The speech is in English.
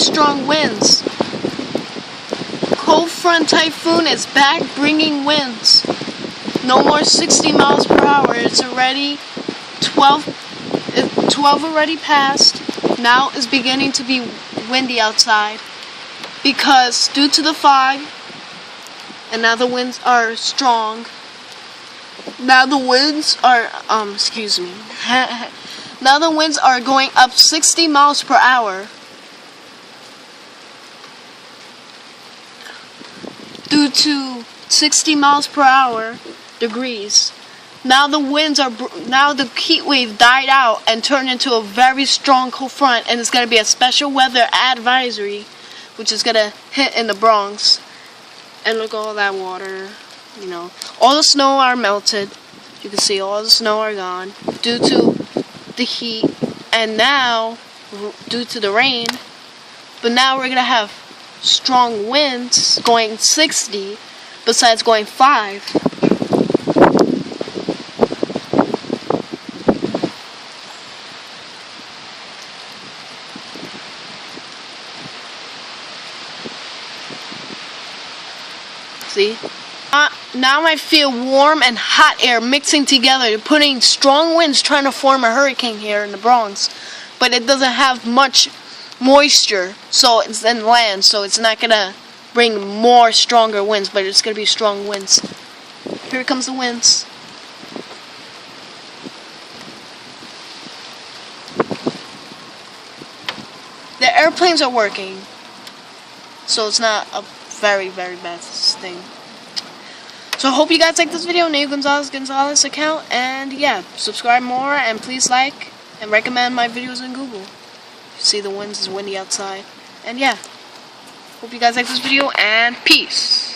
strong winds. Cold front typhoon is back, bringing winds. No more 60 miles per hour. It's already 12 already passed. Now it's beginning to be windy outside because due to the fog, and now the winds are strong. Now the winds are now the winds are going up 60 miles per hour. Due to 60 miles per hour degrees. Now the heat wave died out and turned into a very strong cold front, and it's going to be a special weather advisory, which is going to hit in the Bronx. And look at all that water, you know. All the snow are melted. You can see all the snow are gone due to the heat, and now due to the rain. But now we're going to have strong winds going 60 besides going 5. See? Now I feel warm and hot air mixing together, putting strong winds trying to form a hurricane here in the Bronx. But it doesn't have much moisture, so it's inland, so it's not going to bring more stronger winds, but it's going to be strong winds. Here comes the winds. The airplanes are working, so it's not a very, very bad thing. So I hope you guys like this video, Nate Gonzalez account, and yeah, subscribe more, and please like and recommend my videos in Google. You see the winds is windy outside, and yeah, hope you guys like this video, and peace.